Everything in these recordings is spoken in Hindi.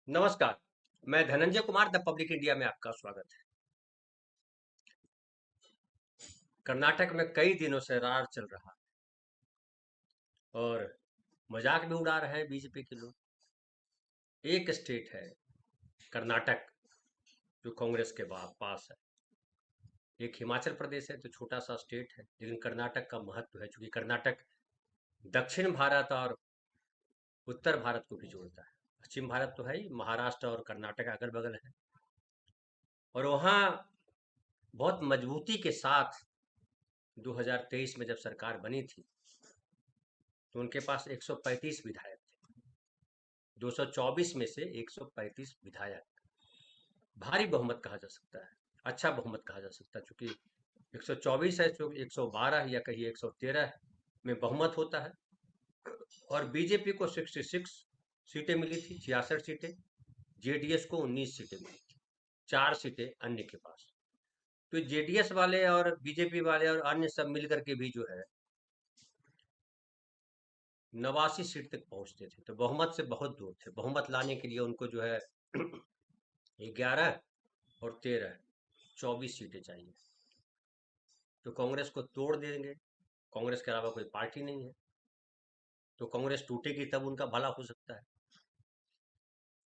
नमस्कार। मैं Dhananjay Kumar the public India में आपका स्वागत है। कर्नाटक में कई दिनों से रार चल रहा है और मजाक भी उड़ा रहे हैं बीजेपी के लोग। एक स्टेट है कर्नाटक जो कांग्रेस के पास है। एक हिमाचल प्रदेश है तो छोटा सा स्टेट है, लेकिन कर्नाटक का महत्व है क्योंकि कर्नाटक दक्षिण भारत और उत्तर भारत को भी जोड़ता है। पश्चिम भारत तो है ही, महाराष्ट्र और कर्नाटक अगल बगल है। और वहाँ बहुत मजबूती के साथ 2023 में जब सरकार बनी थी तो उनके पास 135 विधायक थे। 224 में से 135 विधायक, भारी बहुमत कहा जा सकता है, अच्छा बहुमत कहा जा सकता है, क्योंकि 124 है तो 112 या कहिए 113 में बहुमत होता है। और बीजेपी को 66 सीटें मिली थी, 66 सीटें। जेडीएस को 19 सीटें मिली थी, 4 सीटें अन्य के पास। तो जेडीएस वाले और बीजेपी वाले और अन्य सब मिलकर के भी जो है 89 सीट तक पहुंचते थे, तो बहुमत से बहुत दूर थे। बहुमत लाने के लिए उनको जो है 11 और 13, 24 सीटें चाहिए। तो कांग्रेस को तोड़ देंगे, कांग्रेस के अलावा कोई पार्टी नहीं है, तो कांग्रेस टूटेगी तब उनका भला हो सकता है।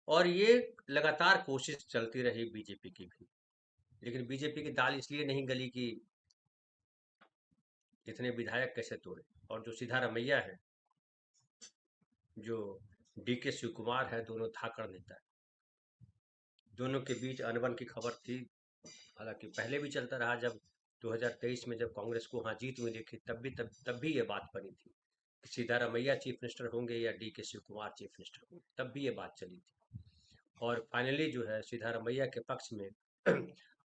और ये लगातार कोशिश चलती रही बीजेपी की भी, लेकिन बीजेपी की दाल इसलिए नहीं गली कि इतने विधायक कैसे तोड़े। और जो सिद्धारमैया है, जो डीके शिव कुमार है, दोनों धाकड़ नेता है। दोनों के बीच अनबन की खबर थी, हालांकि पहले भी चलता रहा। जब 2023 में जब कांग्रेस को वहां जीत मिली थी तब भी ये बात बनी थी कि सिद्धारमैया चीफ मिनिस्टर होंगे या D K Shiv Kumar chief minister होंगे, तब भी ये बात चली थी। और फाइनली जो है सिद्धारमैया के पक्ष में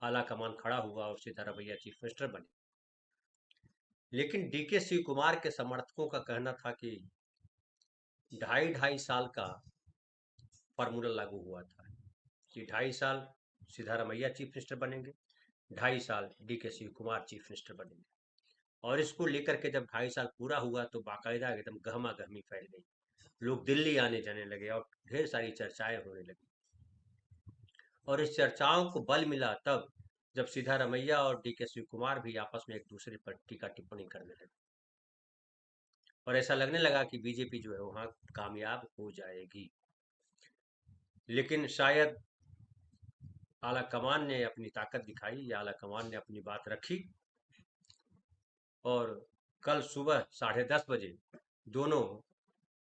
आला कमान खड़ा हुआ और सिद्धारमैया चीफ मिनिस्टर बने। लेकिन डी के शिव कुमार के समर्थकों का कहना था कि 2.5 साल का फार्मूला लागू हुआ था कि 2.5 साल सिद्धारमैया चीफ मिनिस्टर बनेंगे, 2.5 साल D K Shiv Kumar chief minister बनेंगे। और इसको लेकर के जब 2.5 साल पूरा हुआ तो बाकायदा एकदम गहमा गहमी फैल गई। लोग दिल्ली आने जाने लगे और ढेर सारी चर्चाएं होने लगी। और इस चर्चाओं को बल मिला तब जब सिद्धारमैया और डी के शिव कुमार भी आपस में एक दूसरे पर टीका टिप्पणी करने लगे और ऐसा लगने लगा कि बीजेपी जो है वहां कामयाब हो जाएगी। लेकिन शायद आला कमान ने अपनी ताकत दिखाई या आला कमान ने अपनी बात रखी और कल सुबह 10:30 बजे दोनों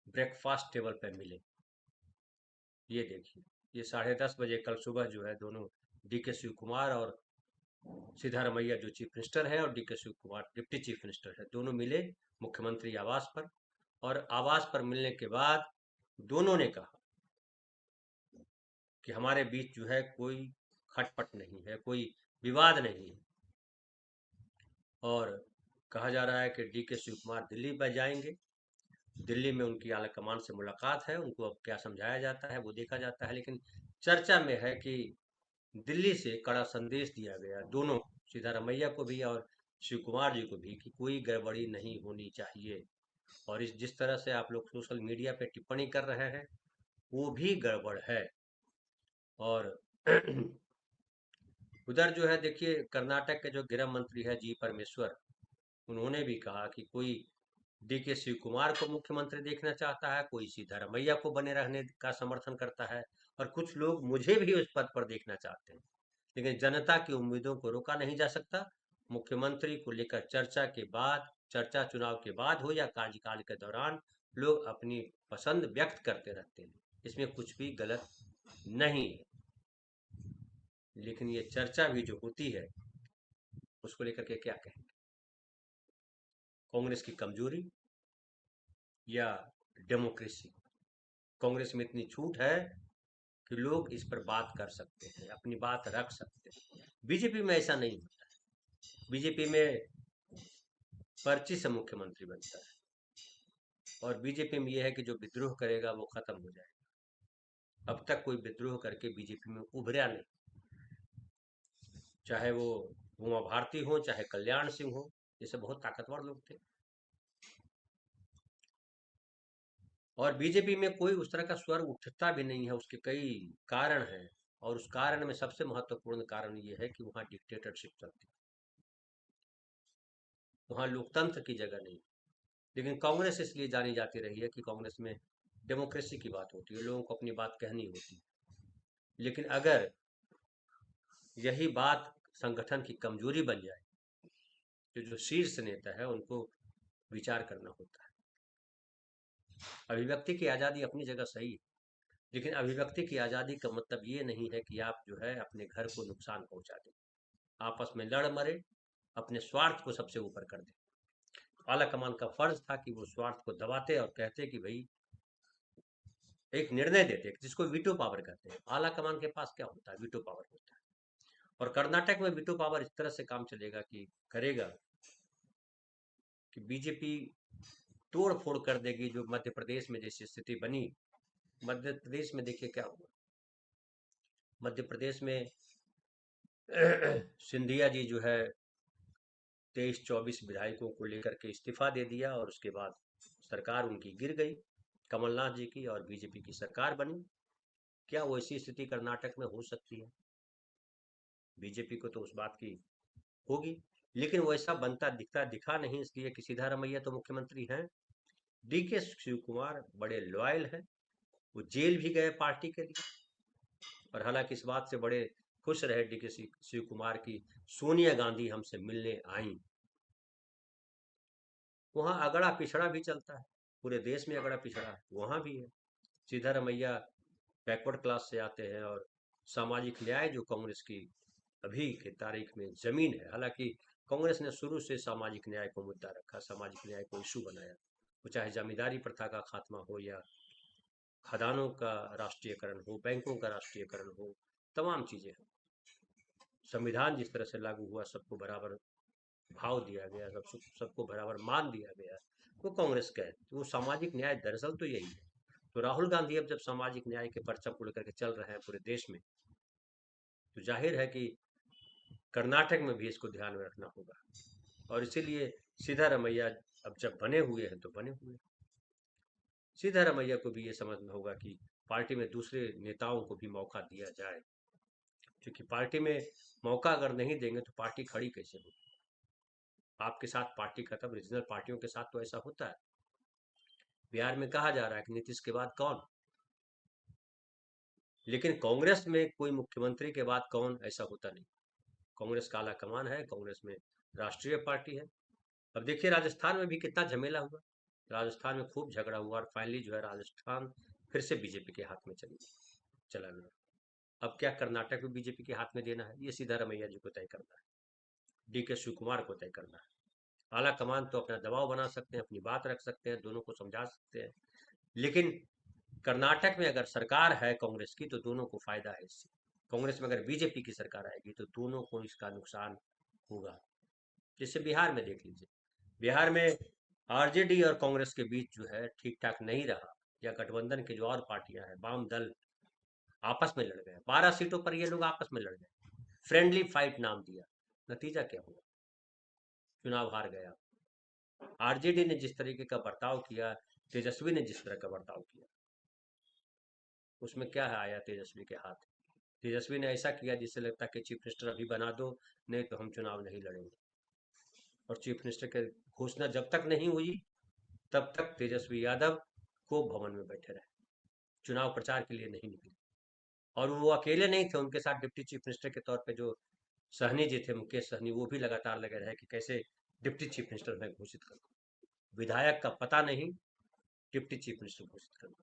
ब्रेकफास्ट टेबल पर मिले। ये देखिए, ये 10:30 बजे कल सुबह जो है दोनों डी के शिव कुमार और सिद्धारमैया जो चीफ मिनिस्टर है और D K Shiv Kumar deputy chief minister है, दोनों मिले मुख्यमंत्री आवास पर। और आवास पर मिलने के बाद दोनों ने कहा कि हमारे बीच जो है कोई खटपट नहीं है, कोई विवाद नहीं है। और कहा जा रहा है कि डी के शिव कुमार दिल्ली पर जाएंगे, दिल्ली में उनकी आला कमान से मुलाकात है, उनको अब क्या समझाया जाता है वो देखा जाता है। लेकिन चर्चा में है कि दिल्ली से कड़ा संदेश दिया गया दोनों, सिद्धारमैया को भी और शिव कुमार जी को भी, कि कोई गड़बड़ी नहीं होनी चाहिए। और इस जिस तरह से आप लोग सोशल मीडिया पे टिप्पणी कर रहे हैं वो भी गड़बड़ है। और उधर जो है देखिए, कर्नाटक के जो गृह मंत्री है जी परमेश्वर, उन्होंने भी कहा कि कोई डी के शिव कुमार को मुख्यमंत्री देखना चाहता है, कोई सिद्धारमैया को बने रहने का समर्थन करता है, और कुछ लोग मुझे भी उस पद पर देखना चाहते हैं। लेकिन जनता की उम्मीदों को रोका नहीं जा सकता। मुख्यमंत्री को लेकर चर्चा के बाद, चर्चा चुनाव के बाद हो या कार्यकाल के दौरान, लोग अपनी पसंद व्यक्त करते रहते हैं, इसमें कुछ भी गलत नहीं है। लेकिन ये चर्चा भी जो होती है उसको लेकर के क्या कहेंगे? कांग्रेस की कमजोरी या डेमोक्रेसी? कांग्रेस में इतनी छूट है कि लोग इस पर बात कर सकते हैं, अपनी बात रख सकते हैं। बीजेपी में ऐसा नहीं होता है। बीजेपी में पर्ची से मुख्यमंत्री बनता है और बीजेपी में यह है कि जो विद्रोह करेगा वो खत्म हो जाएगा। अब तक कोई विद्रोह करके बीजेपी में उभरा नहीं, चाहे वो उमा भारती हो चाहे कल्याण सिंह हो, ये सब बहुत ताकतवर लोग थे। और बीजेपी में कोई उस तरह का स्वर उठता भी नहीं है। उसके कई कारण हैं, और उस कारण में सबसे महत्वपूर्ण कारण ये है कि वहाँ डिक्टेटरशिप चलती है, वहाँ लोकतंत्र की जगह नहीं। लेकिन कांग्रेस इसलिए जानी जाती रही है कि कांग्रेस में डेमोक्रेसी की बात होती है, लोगों को अपनी बात कहनी होती है। लेकिन अगर यही बात संगठन की कमजोरी बन जाए, तो जो शीर्ष नेता है उनको विचार करना होता है। अभिव्यक्ति की आज़ादी अपनी जगह सही है, लेकिन अभिव्यक्ति की आज़ादी का मतलब ये नहीं है कि आप जो है अपने घर को नुकसान पहुंचा दें, आपस में लड़ मरे, अपने स्वार्थ को सबसे ऊपर कर दें। आला कमान का फर्ज था कि वो स्वार्थ को दबाते और कहते कि भाई एक निर्णय देते, जिसको वीटो पावर कहते हैं। आला कमान के पास क्या होता है? वीटो पावर होता है। और कर्नाटक में वीटो पावर इस तरह से काम चलेगा कि करेगा कि बीजेपी तोड़ फोड़ कर देगी, जो मध्य प्रदेश में जैसी स्थिति बनी। मध्य प्रदेश में देखिए क्या हुआ। मध्य प्रदेश में सिंधिया जी जो है 23-24 विधायकों को लेकर के इस्तीफा दे दिया, और उसके बाद सरकार उनकी गिर गई, कमलनाथ जी की, और बीजेपी की सरकार बनी। क्या वैसी स्थिति कर्नाटक में हो सकती है? बीजेपी को तो उस बात की होगी, लेकिन वैसा बनता दिखता दिखा नहीं, इसलिए कि सिद्धारमैया तो मुख्यमंत्री हैं। डी के शिव कुमार बड़े लॉयल हैं, वो जेल भी गए पार्टी के लिए। और हालांकि इस बात से बड़े खुश रहे डी के शिव कुमार की सोनिया गांधी हमसे मिलने आई। वहाँ अगड़ा पिछड़ा भी चलता है, पूरे देश में अगड़ा पिछड़ा है, वहाँ भी है। सिद्धारमैया बैकवर्ड क्लास से आते हैं, और सामाजिक न्याय जो कांग्रेस की अभी के तारीख में जमीन है। हालांकि कांग्रेस ने शुरू से सामाजिक न्याय को मुद्दा रखा, सामाजिक न्याय को इशू बनाया, वो चाहे जमींदारी प्रथा का खात्मा हो, या खदानों का राष्ट्रीयकरण हो, बैंकों का राष्ट्रीयकरण हो, तमाम चीजें हैं। संविधान जिस तरह से लागू हुआ, सबको बराबर भाव दिया गया, सबको बराबर मान दिया गया, वो कांग्रेस का है। तो वो सामाजिक न्याय दरअसल तो यही है। तो राहुल गांधी अब जब सामाजिक न्याय के परचम उड़ करके चल रहे हैं पूरे देश में, तो जाहिर है कि कर्नाटक में भी इसको ध्यान में रखना होगा। और इसीलिए सिद्धारमैया अब जब बने हुए हैं तो बने हुए, सिद्धारमैया को भी ये समझना होगा कि पार्टी में दूसरे नेताओं को भी मौका दिया जाए, क्योंकि पार्टी में मौका अगर नहीं देंगे तो पार्टी खड़ी कैसे होगी? आपके साथ पार्टी खत्म, रीजनल पार्टियों के साथ तो ऐसा होता है। बिहार में कहा जा रहा है कि नीतीश के बाद कौन, लेकिन कांग्रेस में कोई मुख्यमंत्री के बाद कौन, ऐसा होता नहीं। कांग्रेस काला कमान है, कांग्रेस में राष्ट्रीय पार्टी है। अब देखिए राजस्थान में भी कितना झमेला हुआ, राजस्थान में खूब झगड़ा हुआ, और फाइनली जो है राजस्थान फिर से बीजेपी के हाथ में चला गया। अब क्या कर्नाटक में बीजेपी के हाथ में देना है, ये सिद्धारमैया जी को तय करना है, डी के शिव कुमार को तय करना है। आला कमान तो अपना दबाव बना सकते हैं, अपनी बात रख सकते हैं, दोनों को समझा सकते हैं, लेकिन कर्नाटक में अगर सरकार है कांग्रेस की तो दोनों को फायदा है इससे। कांग्रेस में अगर बीजेपी की सरकार आएगी तो दोनों को इसका नुकसान होगा। जैसे बिहार में देख लीजिए, बिहार में आरजेडी और कांग्रेस के बीच जो है ठीक ठाक नहीं रहा, या गठबंधन के जो और पार्टियां हैं, वाम दल आपस में लड़ गए, 12 सीटों पर ये लोग आपस में लड़ गए, फ्रेंडली फाइट नाम दिया। नतीजा क्या हुआ? चुनाव हार गया। आरजेडी ने जिस तरीके का बर्ताव किया, तेजस्वी ने जिस तरह का बर्ताव किया, उसमें क्या है आया तेजस्वी के हाथ? तेजस्वी ने ऐसा किया जिससे लगता कि चीफ मिनिस्टर अभी बना दो, नहीं तो हम चुनाव नहीं लड़ेंगे। और चीफ मिनिस्टर की घोषणा जब तक नहीं हुई तब तक तेजस्वी यादव को भवन में बैठे रहे, चुनाव प्रचार के लिए नहीं निकले। और वो अकेले नहीं थे, उनके साथ डिप्टी चीफ मिनिस्टर के तौर पे जो सहनी जी थे, मुकेश सहनी, वो भी लगातार लगे रहे कि कैसे डिप्टी चीफ मिनिस्टर मैं घोषित करूँ, विधायक का पता नहीं, डिप्टी चीफ मिनिस्टर घोषित करूँ।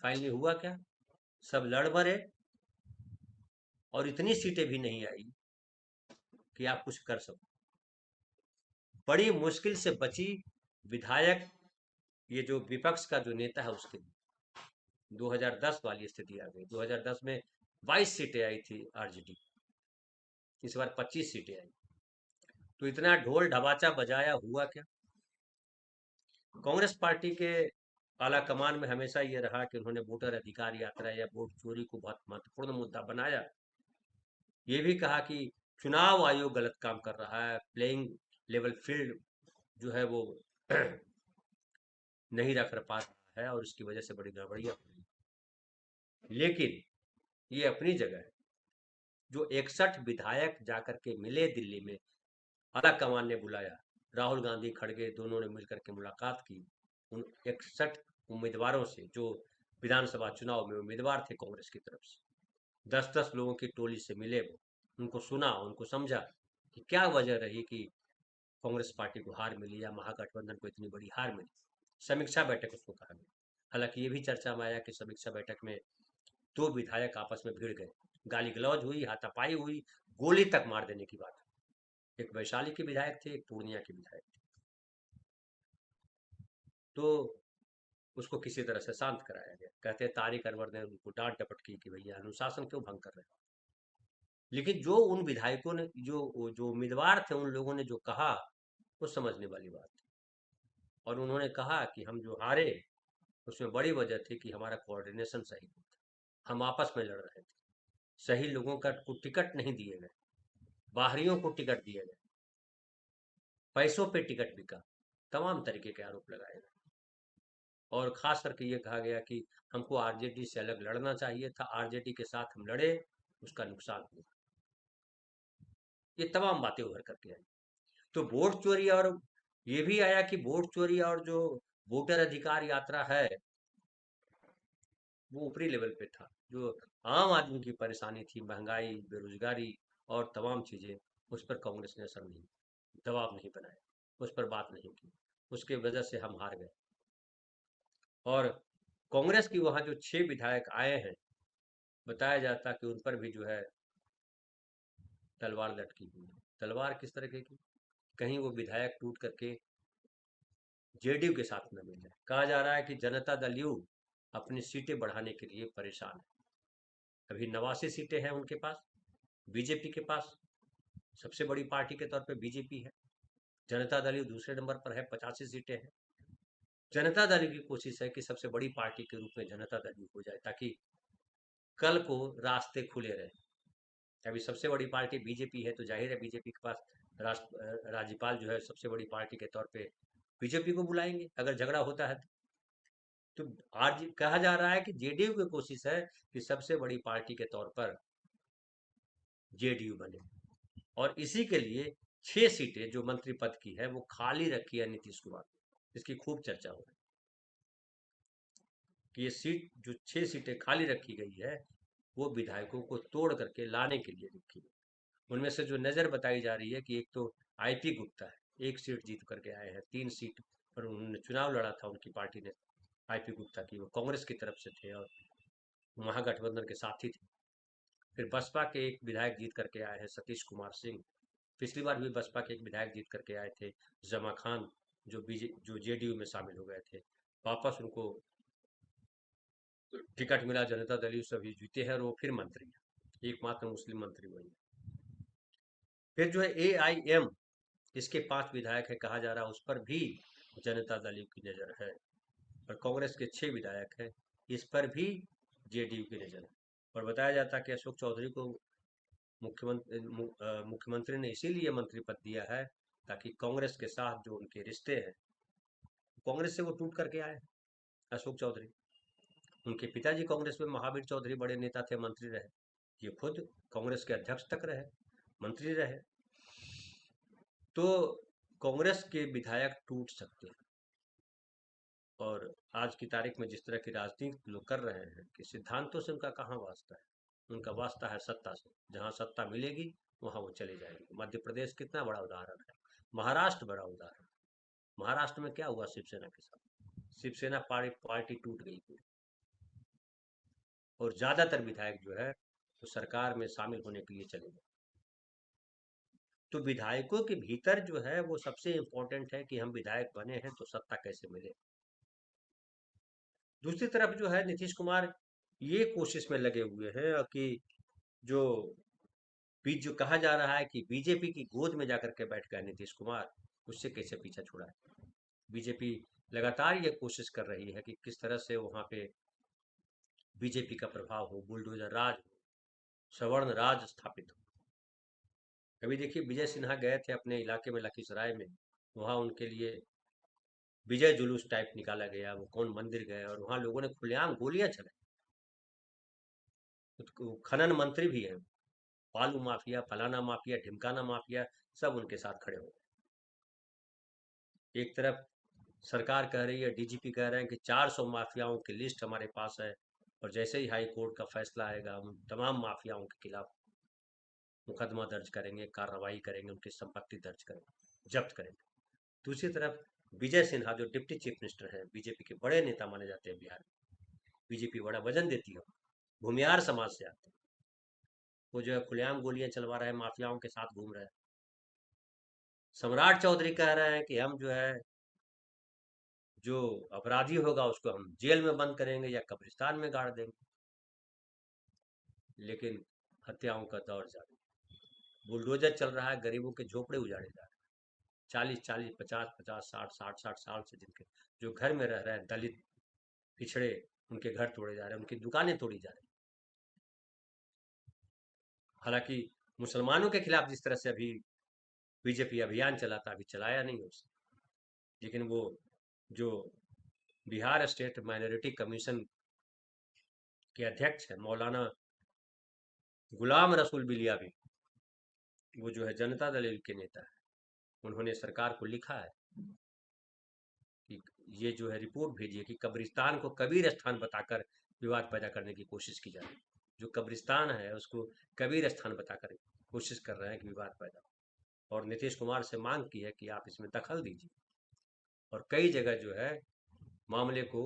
फाइनली हुआ क्या? सब लड़ मरे, और इतनी सीटें भी नहीं आई कि आप कुछ कर सको। बड़ी मुश्किल से बची विधायक, ये जो विपक्ष का जो नेता है उसके 2010 वाली स्थिति आ गई। 2010 में 22 सीटें आई थी आरजेडी, इस बार 25 सीटें आई। तो इतना ढोल ढबाचा बजाया, हुआ क्या? कांग्रेस पार्टी के आला कमान में हमेशा ये रहा कि उन्होंने वोटर अधिकार यात्रा या वोट चोरी को बहुत महत्वपूर्ण मुद्दा बनाया। ये भी कहा कि चुनाव आयोग गलत काम कर रहा है, प्लेइंग लेवल फील्ड जो है वो नहीं रख पा रहा है, है और इसकी वजह से बड़ी गड़बड़ियां हो रही। लेकिन ये अपनी जगह है। जो 61 विधायक जाकर के मिले दिल्ली में, आला कमान ने बुलाया, राहुल गांधी खड़गे दोनों ने मिलकर के मुलाकात की उन 61 उम्मीदवारों से जो विधानसभा चुनाव में उम्मीदवार थे कांग्रेस की तरफ से। 10-10 लोगों की टोली से मिले वो, उनको सुना, उनको समझा कि क्या वजह रही कि कांग्रेस पार्टी को हार मिली या महागठबंधन को इतनी बड़ी हार मिली। समीक्षा बैठक उसको कहा गया। हालांकि ये भी चर्चा में आया कि समीक्षा बैठक में दो विधायक आपस में भिड़ गए, गाली गलौज हुई, हाथापाई हुई, गोली तक मार देने की बात। एक वैशाली के विधायक थे, एक पूर्णिया के विधायक थे। तो उसको किसी तरह से शांत कराया गया। कहते हैं तारिक अनवर ने उनको डांट डपट की कि भैया अनुशासन क्यों भंग कर रहे हो। लेकिन जो उन विधायकों ने जो जो उम्मीदवार थे उन लोगों ने जो कहा वो समझने वाली बात थी। और उन्होंने कहा कि हम जो हारे उसमें बड़ी वजह थी कि हमारा कोऑर्डिनेशन सही नहीं था, हम आपस में लड़ रहे थे, सही लोगों का को टिकट नहीं दिए गए, बाहरियों को टिकट दिए गए, पैसों पे टिकट बिका, तमाम तरीके के आरोप लगाए गए। और खास करके ये कहा गया कि हमको आरजेडी से अलग लड़ना चाहिए था, आरजेडी के साथ हम लड़े, उसका नुकसान हुआ। ये तमाम बातें उभर करके आई। तो वोट चोरी, और ये भी आया कि वोट चोरी और जो वोटर अधिकार यात्रा है वो ऊपरी लेवल पे था। जो आम आदमी की परेशानी थी, महंगाई, बेरोजगारी और तमाम चीजें, उस पर कांग्रेस ने असर नहीं, दबाव नहीं बनाया, उस पर बात नहीं की। उसके वजह से हम हार गए। और कांग्रेस की वहां जो 6 विधायक आए हैं, बताया जाता कि उन पर भी जो है तलवार लटकी हुई है। तलवार किस तरह की? कहीं वो विधायक टूट करके जेडीयू के साथ न मिल जाए। कहा जा रहा है कि जनता दल यू अपनी सीटें बढ़ाने के लिए परेशान है। अभी 89 सीटें हैं उनके पास, बीजेपी के पास सबसे बड़ी पार्टी के तौर पे बीजेपी है। जनता दल यू दूसरे नंबर पर है, 85 सीटें हैं। जनता दल की कोशिश है कि सबसे बड़ी पार्टी के रूप में जनता दल यू हो जाए, ताकि कल को रास्ते खुले रहे। अभी सबसे बड़ी पार्टी बीजेपी है, तो जाहिर है बीजेपी के पास राज्यपाल जो है सबसे बड़ी पार्टी के तौर पे बीजेपी को बुलाएंगे अगर झगड़ा होता है तो। आज कहा जा रहा है कि जेडीयू की कोशिश है कि सबसे बड़ी पार्टी के तौर पर जेडीयू बने, और इसी के लिए 6 सीटें जो मंत्री पद की है वो खाली रखी है नीतीश कुमार। इसकी खूब चर्चा हो रही है कि ये सीट जो 6 सीटें खाली रखी गई है वो विधायकों को तोड़ करके लाने के लिए रखी है। उनमें से जो नजर बताई जा रही है कि एक तो आईपी गुप्ता है, 1 सीट जीत करके आए हैं, 3 सीट पर उन्होंने चुनाव लड़ा था उनकी पार्टी ने। आईपी गुप्ता की वो कांग्रेस की तरफ से थे और महागठबंधन के साथी थे। फिर बसपा के एक विधायक जीत करके आए हैं, सतीश कुमार सिंह। पिछली बार भी बसपा के एक विधायक जीत करके आए थे, जमा खान, जो जेडीयू में शामिल हो गए थे। वापस उनको टिकट मिला, जनता दल यू सभी जीते हैं और वो फिर मंत्री है, एकमात्र मुस्लिम मंत्री वही है। फिर जो है एआईएम, इसके 5 विधायक है, कहा जा रहा है उस पर भी जनता दल यू की नजर है। और कांग्रेस के 6 विधायक हैं, इस पर भी जेडीयू की नजर है। और बताया जाता है कि अशोक चौधरी को मुख्यमंत्री ने इसीलिए मंत्री पद दिया है ताकि कांग्रेस के साथ जो उनके रिश्ते हैं, कांग्रेस से वो टूट करके आए अशोक चौधरी। उनके पिताजी कांग्रेस में महावीर चौधरी बड़े नेता थे, मंत्री रहे। ये खुद कांग्रेस के अध्यक्ष तक रहे, मंत्री रहे। तो कांग्रेस के विधायक टूट सकते हैं। और आज की तारीख में जिस तरह की राजनीति लोग कर रहे हैं कि सिद्धांतों से उनका कहाँ वास्ता है, उनका वास्ता है सत्ता से। जहां सत्ता मिलेगी वहां वो चले जाएंगे। मध्य प्रदेश कितना बड़ा उदाहरण है, महाराष्ट्र बड़ा उदाहरण। महाराष्ट्र में क्या हुआ शिवसेना के साथ? शिवसेना पार्टी टूट गई पूरी, और ज्यादातर विधायक जो है तो सरकार में शामिल होने के लिए चले गए। तो विधायकों के भीतर जो है वो सबसे इंपॉर्टेंट है कि हम विधायक बने हैं तो सत्ता कैसे मिले। दूसरी तरफ जो है नीतीश कुमार ये कोशिश में लगे हुए हैं कि जो बीच जो कहा जा रहा है कि बीजेपी की गोद में जाकर के बैठ गया नीतीश कुमार, उससे कैसे पीछा छुड़ाए। बीजेपी लगातार ये कोशिश कर रही है कि किस तरह से वहां पे बीजेपी का प्रभाव हो, बुलडोजर राज हो, सवर्ण राज स्थापित हो। अभी देखिए विजय सिन्हा गए थे अपने इलाके में लखीसराय में, वहां उनके लिए विजय जुलूस टाइप निकाला गया, वो कौन मंदिर गए और वहां लोगों ने खुलेआम गोलियां चलाई। खनन मंत्री भी हैं, बालू माफिया, फलाना माफिया, ढिमकाना माफिया, सब उनके साथ खड़े हो गए। एक तरफ सरकार कह रही है, डीजीपी कह रहे हैं कि 400 माफियाओं की लिस्ट हमारे पास है, और जैसे ही हाई कोर्ट का फैसला आएगा हम तमाम माफियाओं के खिलाफ मुकदमा दर्ज करेंगे, कार्रवाई करेंगे, उनकी संपत्ति दर्ज करेंगे, जब्त करेंगे। दूसरी तरफ विजय सिन्हा जो डिप्टी चीफ मिनिस्टर हैं, बीजेपी के बड़े नेता माने जाते हैं बिहार में, बीजेपी बड़ा वजन देती है, भूमिहार समाज से आते हैं, वो जो है खुलेआम गोलियां चलवा रहे हैं, माफियाओं के साथ घूम रहे हैं। सम्राट चौधरी कह रहे हैं कि हम जो है, जो अपराधी होगा उसको हम जेल में बंद करेंगे या कब्रिस्तान में गाड़ देंगे। लेकिन हत्याओं का दौर जारी, बुलडोजर चल रहा है, गरीबों के झोपड़े उजाड़े जा रहे हैं। 40-40, 50-50, 60-60 साल से जिनके जो घर में रह रहे हैं, दलित, पिछड़े, उनके घर तोड़े जा रहे हैं, उनकी दुकानें तोड़ी जा रही हैं। हालांकि मुसलमानों के खिलाफ जिस तरह से अभी बीजेपी अभियान चलाता, अभी चलाया नहीं उसने, लेकिन वो जो बिहार स्टेट माइनॉरिटी कमीशन के अध्यक्ष है मौलाना गुलाम रसूल बिलिया भी, वो जो है जनता दल के नेता है, उन्होंने सरकार को लिखा है कि ये जो है रिपोर्ट भेजी है कि कब्रिस्तान को कबीर स्थान बताकर विवाद पैदा करने की कोशिश की जा रही है। जो कब्रिस्तान है उसको कबीर स्थान बताकर कोशिश कर रहे हैं कि विवाद पैदा हो, और नीतीश कुमार से मांग की है कि आप इसमें दखल दीजिए। और कई जगह जो है मामले को,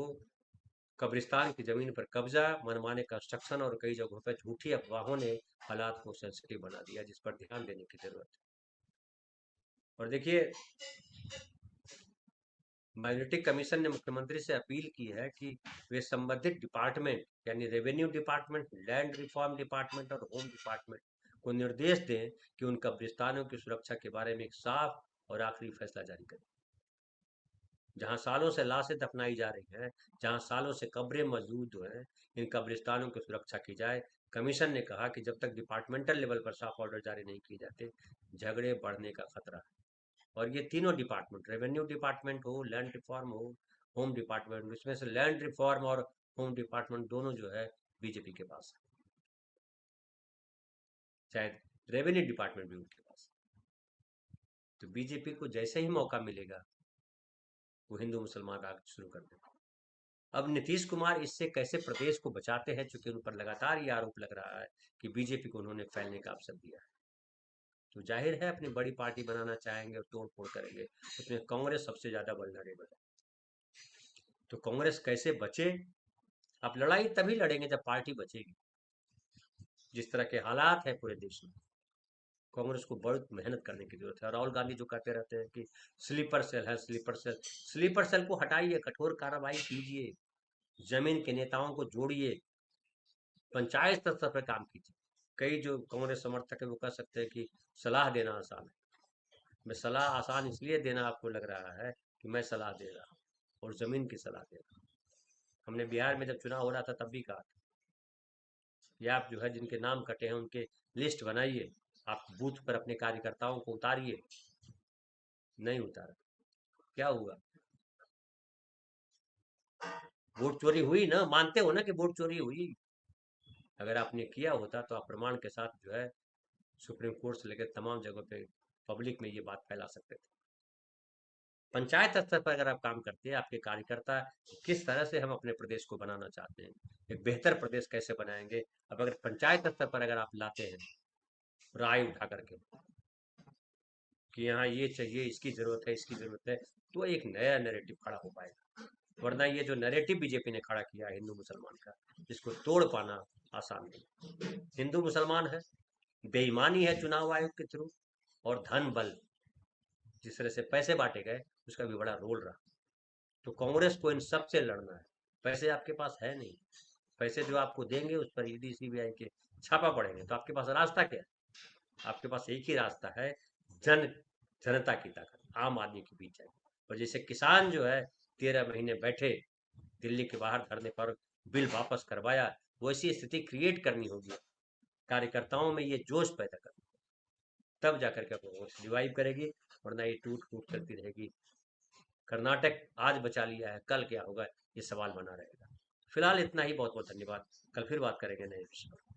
कब्रिस्तान की जमीन पर कब्जा, मनमाने कंस्ट्रक्शन और कई जगहों पर झूठी अफवाहों ने हालात को सेंसिटिव बना दिया, जिस पर ध्यान देने की जरूरत है। और देखिए, माइनॉरिटी कमीशन ने मुख्यमंत्री से अपील की है कि वे संबंधित डिपार्टमेंट यानी revenue department, land reform department और होम डिपार्टमेंट को निर्देश दें कि उन कब्रिस्तानों की सुरक्षा के बारे में एक साफ और आखिरी फैसला जारी करें। जहां सालों से लाशें दफनाई जा रही हैं, जहां सालों से कब्रें मौजूद हैं, इन कब्रिस्तानों की सुरक्षा की जाए। कमीशन ने कहा कि जब तक डिपार्टमेंटल लेवल पर साफ ऑर्डर जारी नहीं किए जाते, झगड़े बढ़ने का खतरा है। और ये तीनों डिपार्टमेंट, रेवेन्यू डिपार्टमेंट हो, लैंड रिफॉर्म हो, होम डिपार्टमेंट, इसमें से लैंड रिफॉर्म और होम डिपार्टमेंट दोनों जो है बीजेपी के पास है, शायद रेवेन्यू डिपार्टमेंट भी उनके पास है। तो बीजेपी को जैसे ही मौका मिलेगा वो हिंदू मुसलमान राग शुरू कर देगा। अब नीतीश कुमार इससे कैसे प्रदेश को बचाते हैं, चूंकि उन पर लगातार ये आरोप लग रहा है कि बीजेपी को उन्होंने फैलने का अवसर दिया है, तो जाहिर है अपनी बड़ी पार्टी बनाना चाहेंगे और तोड़ फोड़ करेंगे। उसमें कांग्रेस सबसे ज्यादा वल्नरेबल है। तो कांग्रेस कैसे बचे? आप लड़ाई तभी लड़ेंगे जब पार्टी बचेगी। जिस तरह के हालात हैं पूरे देश में, कांग्रेस को बहुत मेहनत करने की जरूरत है। राहुल गांधी जो कहते रहते हैं कि स्लीपर सेल है, स्लीपर सेल, स्लीपर सेल को हटाइए, कठोर कार्रवाई कीजिए, जमीन के नेताओं को जोड़िए, पंचायत स्तर पर काम कीजिए। कई जो कांग्रेस समर्थक है वो कह सकते हैं कि सलाह देना आसान है। मैं सलाह आसान इसलिए देना आपको लग रहा है कि मैं सलाह दे रहा हूँ और जमीन की सलाह दे रहा हूँ। हमने बिहार में जब चुनाव हो रहा था तब भी कहा था कि आप जो है जिनके नाम कटे हैं उनके लिस्ट बनाइए, आप बूथ पर अपने कार्यकर्ताओं को उतारिए। नहीं उतारा, क्या हुआ? वोट चोरी हुई ना, मानते हो ना कि वोट चोरी हुई? अगर आपने किया होता तो आप प्रमाण के साथ जो है सुप्रीम कोर्ट से लेकर तमाम जगहों पे पब्लिक में ये बात फैला सकते थे। पंचायत स्तर पर अगर आप काम करते हैं, आपके कार्यकर्ता किस तरह से हम अपने प्रदेश को बनाना चाहते हैं, एक बेहतर प्रदेश कैसे बनाएंगे, अब अगर पंचायत स्तर पर अगर आप लाते हैं राय उठा करके कि यहाँ ये चाहिए, इसकी जरूरत है, इसकी जरूरत है, तो एक नया नैरेटिव खड़ा हो पाएगा। वरना ये जो नैरेटिव बीजेपी ने खड़ा किया हिंदू मुसलमान का, इसको तोड़ पाना आसान नहीं। हिंदू मुसलमान है, बेईमानी है चुनाव आयोग के थ्रू, और धन बल, जिस तरह से पैसे बांटे गए उसका भी बड़ा रोल रहा। तो कांग्रेस को इन सब से लड़ना है। पैसे आपके पास है नहीं, पैसे जो आपको देंगे उस पर ईडी सीबीआई के छापा पड़ेंगे, तो आपके पास रास्ता क्या है? आपके पास एक ही रास्ता है, जन जनता की ताकत, आम आदमी के बीच जाए। और जैसे किसान जो है 13 महीने बैठे दिल्ली के बाहर धरने पर, बिल वापस करवाया, वैसी स्थिति क्रिएट करनी होगी, कार्यकर्ताओं में ये जोश पैदा करना, तब जाकर के कांग्रेस रिवाइव करेगी, वरना ये टूट फूट करती रहेगी। कर्नाटक आज बचा लिया है, कल क्या होगा, ये सवाल बना रहेगा। फिलहाल इतना ही, बहुत बहुत धन्यवाद। कल फिर बात करेंगे नए विषय पर।